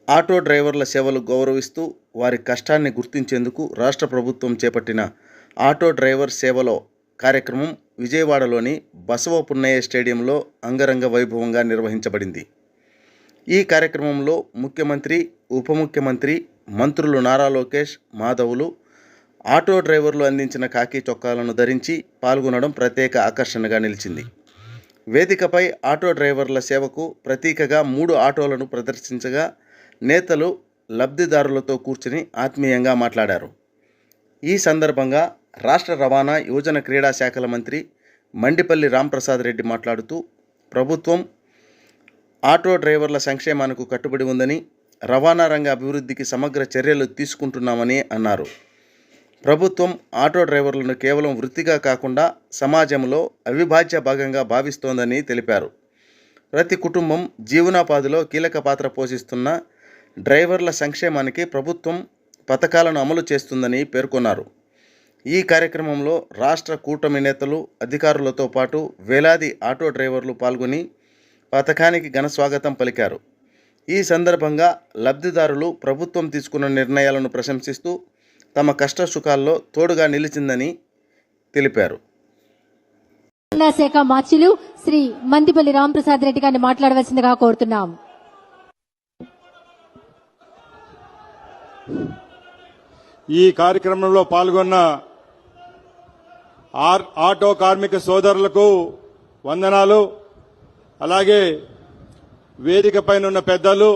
Auto డ్రైవర్ల సేవలు గౌరవిస్తూ వారి కష్టాన్ని గుర్తించేందుకు రాష్ట్ర ప్రభుత్వం చేపట్టిన ఆటో డ్రైవర్ సేవలో కార్యక్రమం విజయవాడలోని బసవ పున్నయ్య స్టేడియంలో అంగరంగ వైభవంగా నిర్వహించబడింది. ఈ కార్యక్రమంలో ముఖ్యమంత్రి, ఉప ముఖ్యమంత్రి, మంత్రులు నారా లోకేష్, మాధవులు ఆటో డ్రైవర్లు అందించిన ఖాకీ చొక్కాలను ధరించి పాల్గొనడం ప్రత్యేక ఆకర్షణగా నిలిచింది. వేదికపై ఆటో డ్రైవర్ల సేవకు ప్రతీకగా 3 ఆటోలను ప్రదర్శించగా నేతలు లబ్ధిదారులతో కూర్చుని ఆత్మీయంగా మాట్లాడారు. ఈ సందర్భంగా రాష్ట్ర రవాణా, యువజన క్రీడా శాఖల మంత్రి మండిపల్లి రాంప్రసాద్ రెడ్డి మాట్లాడుతూ ప్రభుత్వం ఆటో డ్రైవర్ల సంక్షేమానికి కట్టుబడి ఉందని, రవాణా రంగ అభివృద్ధికి సమగ్ర చర్యలు తీసుకుంటున్నామని అన్నారు. ప్రభుత్వం ఆటో డ్రైవర్లను కేవలం వృత్తిగా కాకుండా సమాజంలో అవిభాజ్య భాగంగా భావిస్తోందని తెలిపారు. ప్రతి కుటుంబం జీవనోపాధిలో కీలక పాత్ర పోషిస్తున్న డ్రైవర్ల సంక్షేమానికి ప్రభుత్వం పథకాలను అమలు చేస్తుందని పేర్కొన్నారు. ఈ కార్యక్రమంలో రాష్ట్ర కూటమి నేతలు, అధికారులతో పాటు వేలాది ఆటో డ్రైవర్లు పాల్గొని పథకానికి ఘన స్వాగతం పలికారు. ఈ సందర్భంగా లబ్ధిదారులు ప్రభుత్వం తీసుకున్న నిర్ణయాలను ప్రశంసిస్తూ తమ కష్ట సుఖాల్లో తోడుగా నిలిచిందని తెలిపారు. శాఖ మార్చులు శ్రీ మండిపల్లి రాంప్రసాద్ రెడ్డి గారిని మాట్లాడవలసిందిగా కోరుతున్నాం. ఈ కార్యక్రమంలో పాల్గొన్న ఆటో కార్మిక సోదరులకు వందనాలు. అలాగే వేదిక పైన ఉన్న పెద్దలు,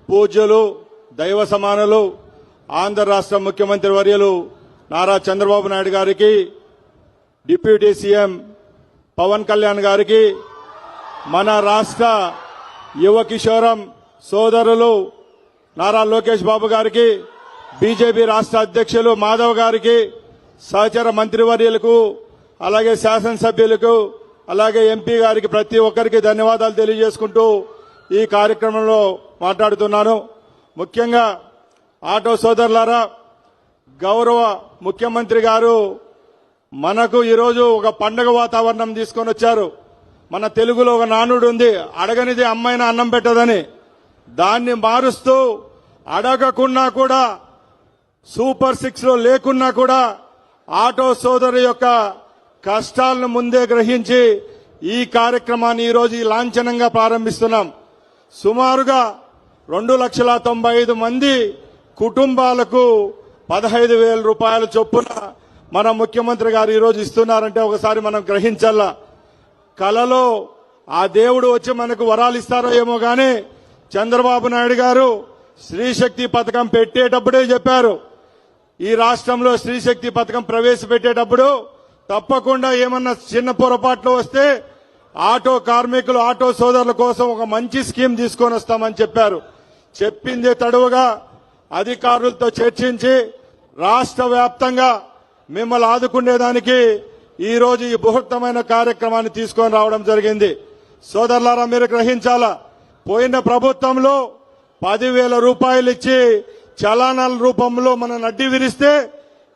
పూజ్యులు, దైవ సమానులు, ఆంధ్ర రాష్ట్ర ముఖ్యమంత్రి వర్యులు నారా చంద్రబాబు నాయుడు గారికి, డిప్యూటీ సీఎం పవన్ కళ్యాణ్ గారికి, మన రాష్ట్ర యువ కిషోరం సోదరులు నారా లోకేష్ బాబు గారికి, బీజేపీ రాష్ట్ర అధ్యక్షులు మాధవ్ గారికి, సహచర మంత్రివర్యులకు, అలాగే శాసనసభ్యులకు, అలాగే ఎంపీ గారికి ప్రతి ఒక్కరికి ధన్యవాదాలు తెలియజేసుకుంటూ ఈ కార్యక్రమంలో మాట్లాడుతున్నాను. ముఖ్యంగా ఆటో సోదరులారా, గౌరవ ముఖ్యమంత్రి గారు మనకు ఈరోజు ఒక పండుగ వాతావరణం తీసుకొని వచ్చారు. మన తెలుగులో ఒక నానుడు ఉంది, అడగనిది అమ్మాయిన అన్నం పెట్టదని. దాన్ని మారుస్తూ అడగకున్నా కూడా, సూపర్ 6లో లేకున్నా కూడా ఆటో సోదరు యొక్క కష్టాలను ముందే గ్రహించి ఈ కార్యక్రమాన్ని ఈరోజు లాంఛనంగా ప్రారంభిస్తున్నాం. సుమారుగా 2,95,000 మంది కుటుంబాలకు 15,000 రూపాయల చొప్పున మన ముఖ్యమంత్రి గారు ఈరోజు ఇస్తున్నారంటే ఒకసారి మనం గ్రహించాల. కలలో ఆ దేవుడు వచ్చి మనకు వరాలు ఇస్తారో ఏమో గానీ చంద్రబాబు నాయుడు గారు స్త్రీశక్తి పథకం పెట్టేటప్పుడే చెప్పారు, ఈ రాష్ట్రంలో స్త్రీశక్తి పథకం ప్రవేశపెట్టేటప్పుడు తప్పకుండా ఏమన్నా చిన్న పొరపాట్లు వస్తే ఆటో కార్మికులు, ఆటో సోదరుల కోసం ఒక మంచి స్కీమ్ తీసుకొని వస్తామని చెప్పారు. చెప్పిందే తడువుగా అధికారులతో చర్చించి రాష్ట్ర వ్యాప్తంగా మిమ్మల్ని ఆదుకునేదానికి ఈ రోజు ఈ బృహత్తమైన కార్యక్రమాన్ని తీసుకొని రావడం జరిగింది. సోదరులారా, మీరు గ్రహించాలా, పోయిన ప్రభుత్వంలో 10,000 రూపాయలు ఇచ్చి చలానాల రూపంలో మన నడ్డి విరిస్తే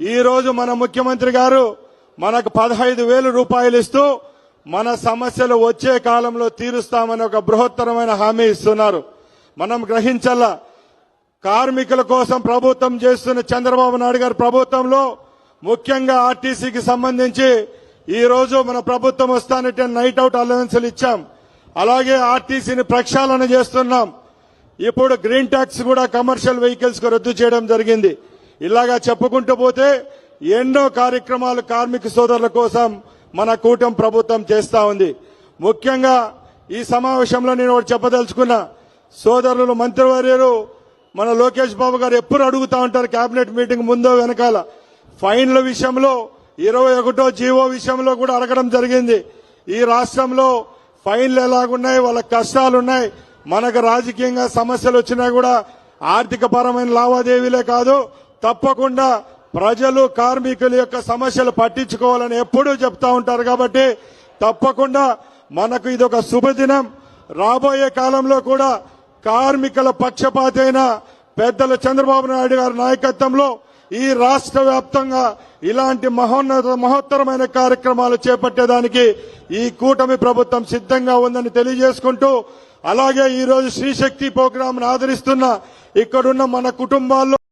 ఈ రోజు మన ముఖ్యమంత్రి గారు మనకు 15,000 రూపాయలు ఇస్తూ మన సమస్యలు వచ్చే కాలంలో తీరుస్తామని ఒక బృహత్తరమైన హామీ ఇస్తున్నారు. మనం గ్రహించాల, కార్మికుల కోసం ప్రభుత్వం చేస్తున్న చంద్రబాబు నాయుడు గారి ప్రభుత్వంలో ముఖ్యంగా ఆర్టీసీకి సంబంధించి ఈ రోజు మన ప్రభుత్వం వస్తానంటే నైట్ అవుట్ అలవెన్స్లు ఇచ్చాం. అలాగే ఆర్టీసీని ప్రక్షాళన చేస్తున్నాం. ఇప్పుడు గ్రీన్ ట్యాక్స్ కూడా కమర్షియల్ వెహికల్స్ కు రద్దు చేయడం జరిగింది. ఇలాగా చెప్పుకుంటూ పోతే ఎన్నో కార్యక్రమాలు కార్మిక సోదరుల కోసం మన కూటమి ప్రభుత్వం చేస్తా ఉంది. ముఖ్యంగా ఈ సమావేశంలో నేను ఒకటి చెప్పదలుచుకున్నా, సోదరులు మంత్రివర్యులు మన లోకేష్ బాబు గారు ఎప్పుడు అడుగుతా ఉంటారు కేబినెట్ మీటింగ్ ముందో వెనకాల, ఫైన్ల విషయంలో 21వ జీవో విషయంలో కూడా అడగడం జరిగింది. ఈ రాష్ట్రంలో ఫైన్లు ఎలాగున్నాయి, వాళ్ళ కష్టాలున్నాయి, మనకు రాజకీయంగా సమస్యలు వచ్చినా కూడా ఆర్థిక పరమైన లావాదేవీలే కాదు, తప్పకుండా ప్రజలు, కార్మికుల యొక్క సమస్యలు పట్టించుకోవాలని ఎప్పుడూ చెప్తా ఉంటారు. కాబట్టి తప్పకుండా మనకు ఇది ఒక శుభదినం. రాబోయే కాలంలో కూడా కార్మికుల పక్షపాతైన పెద్దల చంద్రబాబు నాయుడు గారి నాయకత్వంలో ఈ రాష్ట్ర వ్యాప్తంగా ఇలాంటి మహోత్తరమైన కార్యక్రమాలు చేపట్టేదానికి ఈ కూటమి ప్రభుత్వం సిద్ధంగా ఉందని తెలియజేసుకుంటూ అలాగే ఈ రోజు శ్రీ శక్తి ప్రోగ్రాం ఆదరిస్తున్న ఇక్కడున్న మన కుటుంబాల్లో